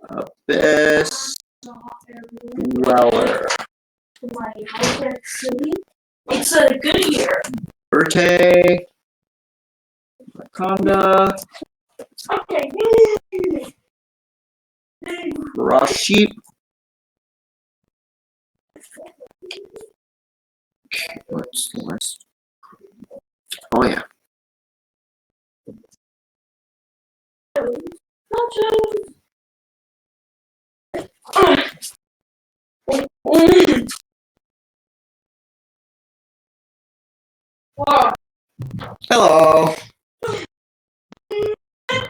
Abyss. Weller. It's a good year. Verte. Conda. Okay. Ross Sheep. What's the list? Oh yeah. Hello.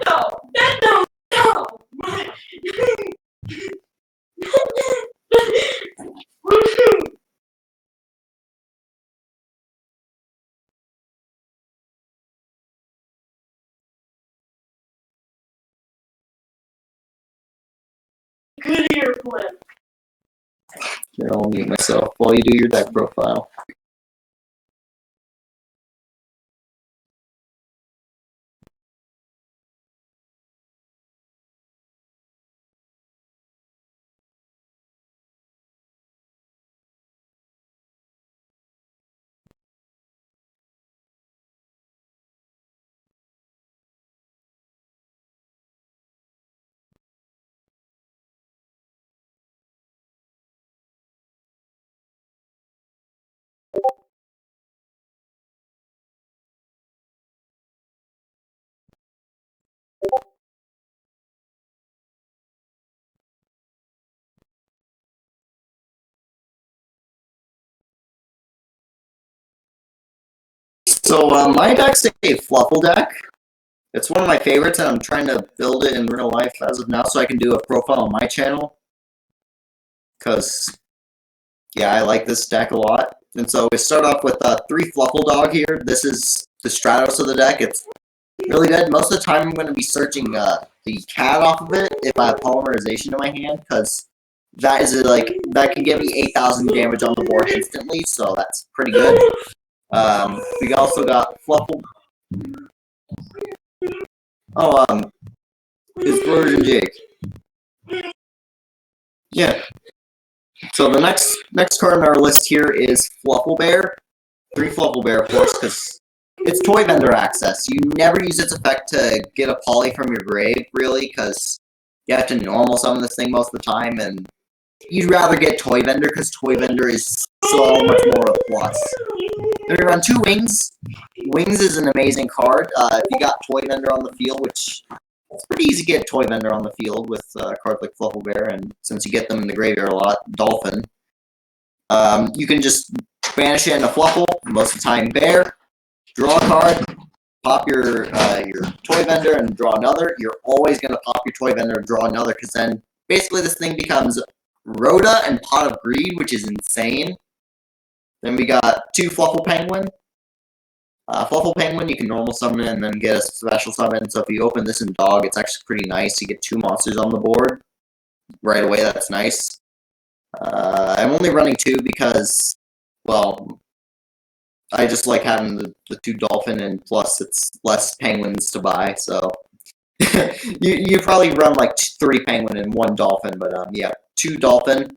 No. Good ear flip. Here, I'll mute myself while you do your deck profile. So my deck's a Fluffel deck. It's one of my favorites, and I'm trying to build it in real life as of now so I can do a profile on my channel. Because, yeah, I like this deck a lot. And so we start off with 3 Fluffel Dog here. This is the Stratos of the deck. It's really good. Most of the time I'm going to be searching the cat off of it if I have polymerization in my hand, because that is that can give me 8,000 damage on the board instantly, so that's pretty good. We also got Fluffel. Oh, it's Protogen Jake. Yeah. So the next card on our list here is Fluffel Bear. 3 Fluffel Bear, of course, because it's Toy Vendor access. You never use its effect to get a poly from your grave, really, because you have to normal summon this thing most of the time, and you'd rather get Toy Vendor, because Toy Vendor is so much more of a plus. Then we run 2 Wings. Wings is an amazing card. If you got Toy Vendor on the field, which it's pretty easy to get Toy Vendor on the field with cards like Fluffel Bear, and since you get them in the graveyard a lot, Dolphin. You can just banish it into Fluffel, most of the time Bear, draw a card, pop your Toy Vendor and draw another. You're always going to pop your Toy Vendor and draw another, because then basically this thing becomes Rhoda and Pot of Greed, which is insane. Then we got 2 Fluffel Penguin. Fluffel Penguin, you can normal summon it and then get a special summon. So if you open this in Dog, it's actually pretty nice. You get 2 monsters on the board right away. That's nice. I'm only running 2 because, well, I just like having the 2 Dolphin, and plus it's less Penguins to buy. So you probably run like 3 Penguin and 1 Dolphin, but yeah, 2 Dolphin.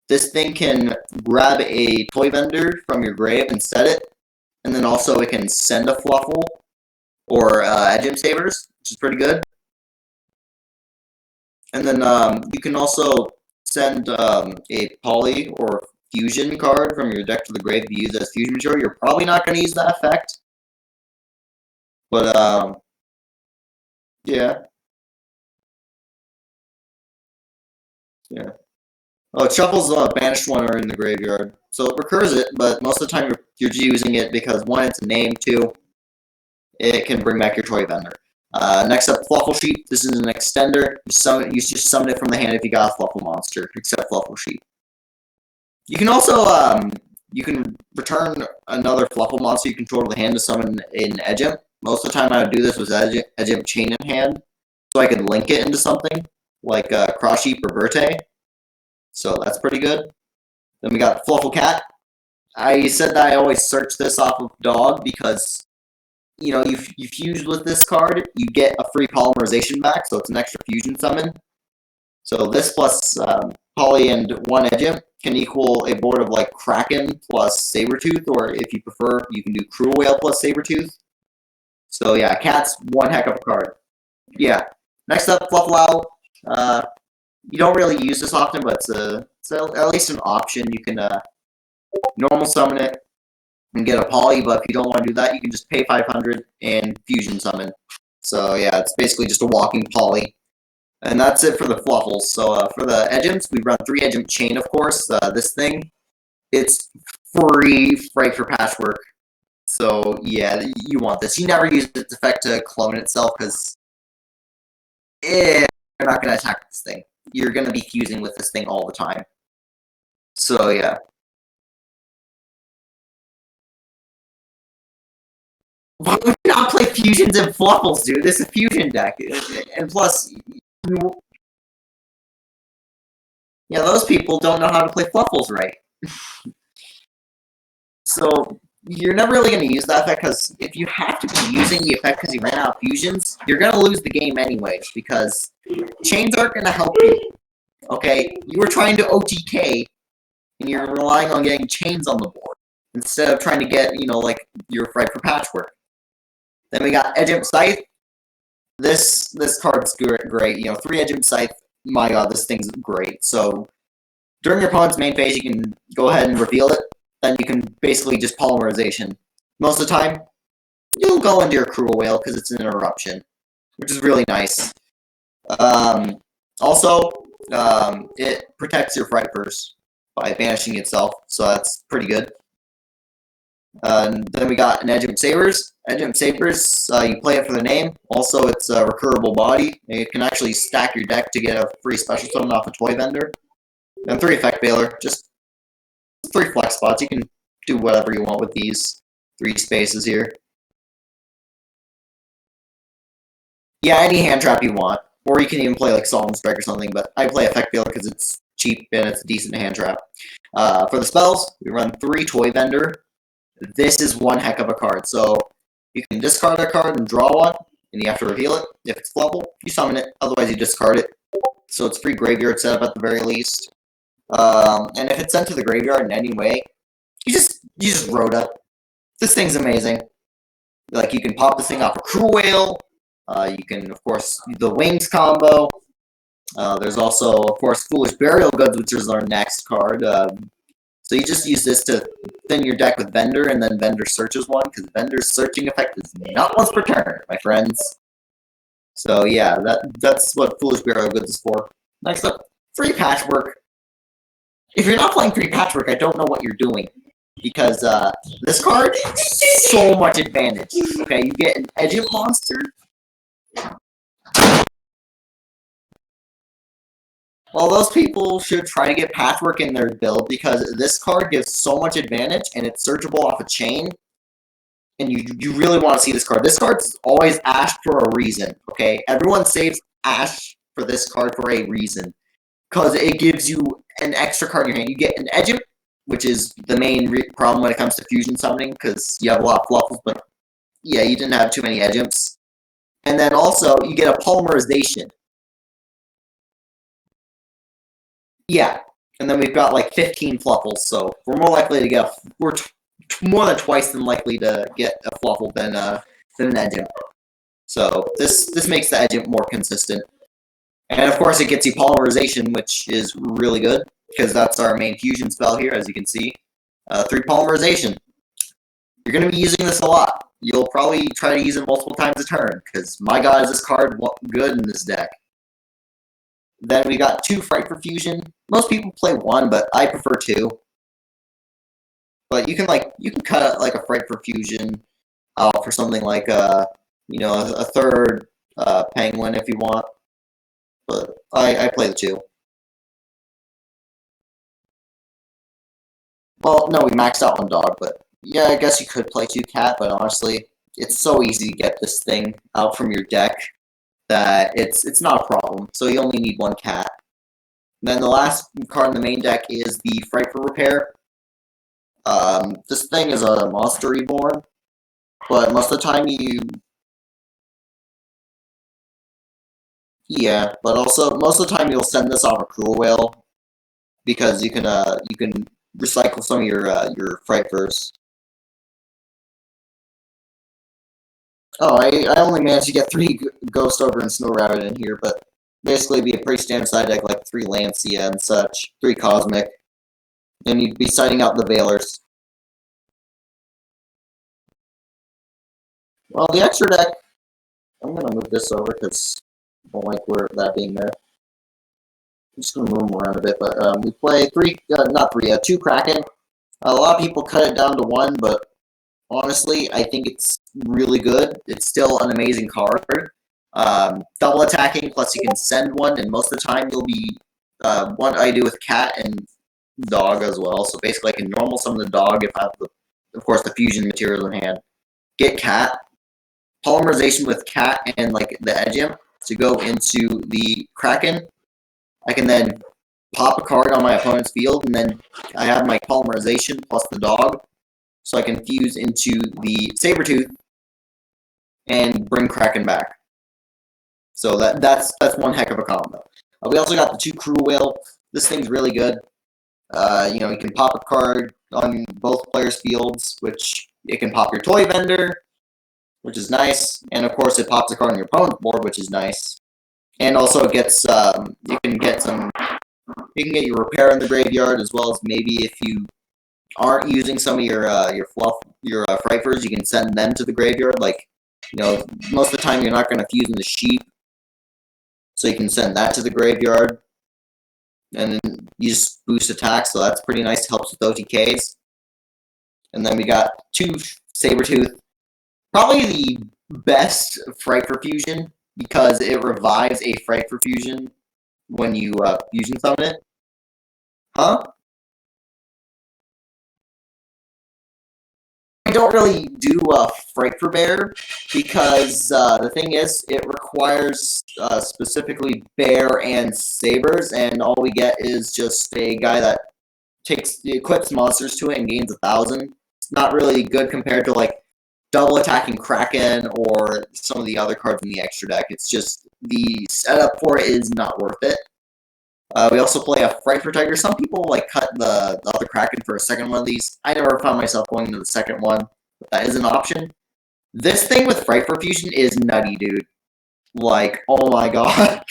This thing can grab a Toy Vendor from your grave and set it. And then also it can send a Fluffel or Gem Savers, which is pretty good. And then you can also send a Poly or Fusion card from your deck to the grave to use as Fusion Material. You're probably not going to use that effect. But, yeah. Yeah. Oh, it shuffles a banished one or in the graveyard. So it recurs it, but most of the time you're using it because 1, it's a name, 2, it can bring back your Toy Vendor. Next up, Fluffel Sheep. This is an extender. You just summon it from the hand if you got a Fluffel monster, except Fluffel Sheep. You can also you can return another Fluffel monster you control to the hand to summon an Edgem. Most of the time I would do this with Edgem Chain in hand, so I could link it into something like Cross Sheep or Verte. So that's pretty good. Then we got Fluffel Cat. I said that I always search this off of Dog because, you know, you fuse with this card, you get a free polymerization back, so it's an extra fusion summon. So this plus Poly and one Edgem can equal a board of like Kraken plus Sabretooth, or if you prefer, you can do Cruel Whale plus Sabretooth. So yeah, Cat's one heck of a card. Yeah. Next up, Fluffel. You don't really use this often, but it's at least an option. You can normal summon it and get a Poly, but if you don't want to do that, you can just pay 500 and fusion summon. So yeah, it's basically just a walking Poly. And that's it for the Fluffles. So for the Edgems, we run 3 Edgem Chain, of course. This thing, it's free Fright for Patchwork. So yeah, you want this. You never use its effect to clone itself, because you're not going to attack this thing. You're going to be fusing with this thing all the time. So yeah. Why would you not play fusions and Fluffles, dude? This is a fusion deck. And plus, yeah, those people don't know how to play Fluffles right. So you're never really going to use that effect, because if you have to be using the effect because you ran out of fusions, you're going to lose the game anyways, because chains aren't going to help you. Okay? You were trying to OTK, and you're relying on getting chains on the board, instead of trying to get, like, your Fright for Patchwork. Then we got Edgem Scythe. This card's great. 3 Edgem Scythe. My god, this thing's great. So, during your opponent's main phase, you can go ahead and reveal it. Then you can basically just polymerization. Most of the time, you'll go into your Cruel Whale because it's an interruption, which is really nice. Also, it protects your Fright Verse by banishing itself, so that's pretty good. Then we got an Edgem Sabers. Edgem Sabers, you play it for the name. Also, it's a recurable body. You can actually stack your deck to get a free special summon off a toy vendor. And 3 Effect Veiler, just 3 flex spots. You can do whatever you want with these 3 spaces here. Yeah, any hand trap you want. Or you can even play like Solemn Strike or something, but I play Effect Veiler because it's cheap and it's a decent hand trap. For the spells, we run 3 Toy Vendor. This is one heck of a card. So you can discard a card and draw one, and you have to reveal it. If it's Fluffel, you summon it. Otherwise, you discard it. So it's free graveyard setup at the very least. And if it's sent to the graveyard in any way, you just Rhoda. This thing's amazing. Like, you can pop this thing off a Cruel Whale. You can, of course, the Wings combo. There's also, of course, Foolish Burial Goods, which is our next card. So you just use this to thin your deck with Vendor, and then Vendor searches one, because Vendor's searching effect is not once per turn, my friends. So yeah, that's what Foolish Burial Goods is for. Next up, free Patchwork. If you're not playing free Patchwork, I don't know what you're doing. Because this card, so much advantage. Okay, you get an Edgem monster. Well, those people should try to get Patchwork in their build, because this card gives so much advantage, and it's searchable off a chain. And you really want to see this card. This card's always Ash for a reason, okay? Everyone saves Ash for this card for a reason. Because it gives you an extra card in your hand. You get an Edgem, which is the main problem when it comes to fusion summoning, because you have a lot of Fluffles, but yeah, you didn't have too many Edgems. And then also, you get a polymerization. Yeah, and then we've got like 15 Fluffles, so we're more likely to get we're more than twice than likely to get a Fluffle than an Edgem. So this makes the Edgem more consistent. And of course, it gets you polymerization, which is really good, because that's our main fusion spell here, as you can see. 3 polymerization. You're going to be using this a lot. You'll probably try to use it multiple times a turn, because my god, is this card good in this deck. Then we got 2 Fright for Fusion. Most people play 1, but I prefer 2. But you can cut like a Fright for Fusion out for something like a 3rd Penguin if you want. But I play the 2. Well, no, we maxed out 1 dog, but yeah, I guess you could play 2 cat, but honestly, it's so easy to get this thing out from your deck that it's not a problem. So you only need 1 cat. And then the last card in the main deck is the Fright for Repair. This thing is a Monster Reborn, but most of the time Yeah, but also most of the time you'll send this off a Cruel Whale because you can recycle some of your Fright first. Oh, I only managed to get 3 Ghost Ogre and Snow Rabbit in here, but basically it'd be a pretty standard side deck like 3 Lancia and such, 3 Cosmic, and you'd be siding out the Veilers. Well, the extra deck, I'm gonna move this over because I don't like that being there. I'm just gonna move them around a bit, but we play 2 Kraken. A lot of people cut it down to 1, but honestly, I think it's really good. It's still an amazing card. Double attacking, plus you can send one, and most of the time you'll be one I do with cat and dog as well. So basically, I can normal summon the dog if I have, of course, the fusion material in hand. Get cat, polymerization with cat and like the Edgeum to go into the Kraken. I can then pop a card on my opponent's field, and then I have my polymerization plus the dog, so I can fuse into the Sabretooth and bring Kraken back. So that's one heck of a combo. We also got the 2 Cruel Whale. This thing's really good. You can pop a card on both players' fields, which it can pop your Toy Vendor, which is nice, and of course it pops a card on your opponent's board, which is nice. And also it gets you can get your repair in the graveyard, as well as maybe if you aren't using some of your Frighters, you can send them to the graveyard. Like, most of the time you're not going to fuse in the sheep, so you can send that to the graveyard, and then you just boost attack, so that's pretty nice. It helps with OTKs. And then we got 2 Sabretooth. Probably the best Fright for Fusion, because it revives a Fright for Fusion when you fusion summon it. Huh? I don't really do Fright for Bear, because the thing is, it requires specifically Bear and Sabers, and all we get is just a guy that equips monsters to it and gains 1,000. It's not really good compared to like double attacking Kraken or some of the other cards in the extra deck. It's just the setup for it is not worth it. We also play a Fright for Tiger. Some people like cut the other Kraken for a second one of these. I never found myself going to the second one, but that is an option. This thing with Fright for Fusion is nutty, dude. Like, oh my god.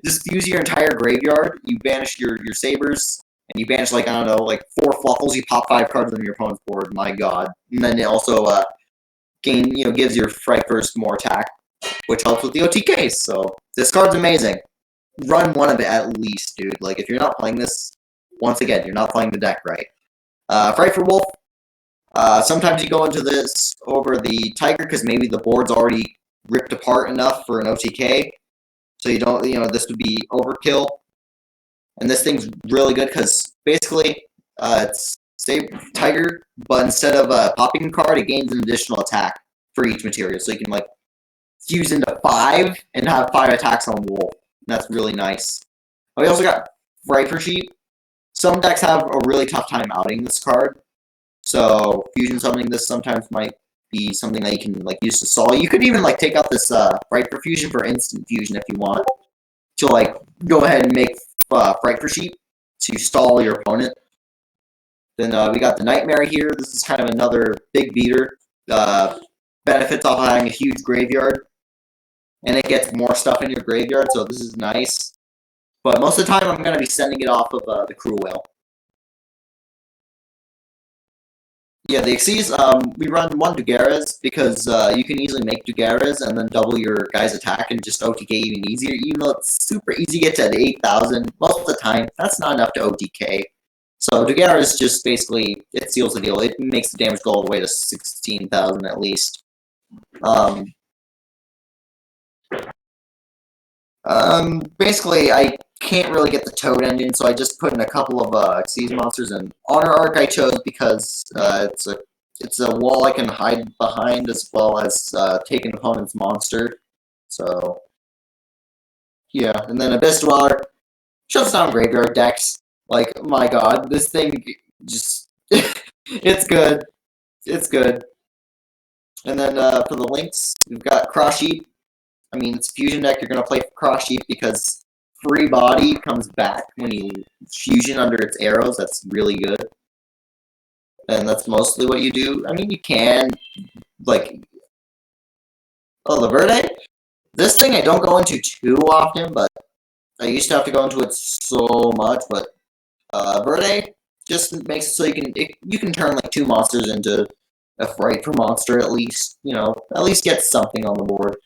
Just fuse your entire graveyard, you banish your Sabers, and you banish, like, I don't know, like 4 Fluffles, you pop 5 cards on your opponent's board, my god. And then it also gives your Fright First more attack, which helps with the OTKs, so this card's amazing. Run one of it at least, dude. Like, if you're not playing this, once again, you're not playing the deck right. Fright for Wolf. Sometimes you go into this over the Tiger because maybe the board's already ripped apart enough for an OTK. So you don't, this would be overkill. And this thing's really good because basically it's Tiger, but instead of popping a card, it gains an additional attack for each material. So you can like fuse into 5 and have 5 attacks on Wolf. That's really nice. We also got Fright for Sheep. Some decks have a really tough time outing this card. So fusion summoning this sometimes might be something that you can like use to stall. You could even like take out this Fright for Fusion for instant fusion if you want to like go ahead and make Fright for Sheep to stall your opponent. Then we got the Nightmare here. This is kind of another big beater. Benefits off of having a huge graveyard, and it gets more stuff in your graveyard, so this is nice. But most of the time, I'm going to be sending it off of the Cruel Whale. Yeah, the Xyz, we run 1 Dugaras because you can easily make Dugaras and then double your guy's attack and just OTK even easier. Even though it's super easy to get to 8,000, most of the time, that's not enough to OTK. So Dugaras just basically, it seals the deal. It makes the damage go all the way to 16,000 at least. Basically, I can't really get the Toad engine, so I just put in a couple of Xyz monsters, and Honor Arc I chose because it's a wall I can hide behind as well as take an opponent's monster. So yeah, and then Abyss Dweller shuts down graveyard decks. Like, my god, this thing just it's good. It's good. And then for the links, we've got Cross Sheep. I mean, it's a fusion deck. You're going to play Cross Sheep because free body comes back when you fusion under its arrows. That's really good. And that's mostly what you do. I mean, you can, like... Oh, the Verde? This thing I don't go into too often, but I used to have to go into it so much, but Verde just makes it so you can turn like 2 monsters into a fright per monster at least, at least get something on the board.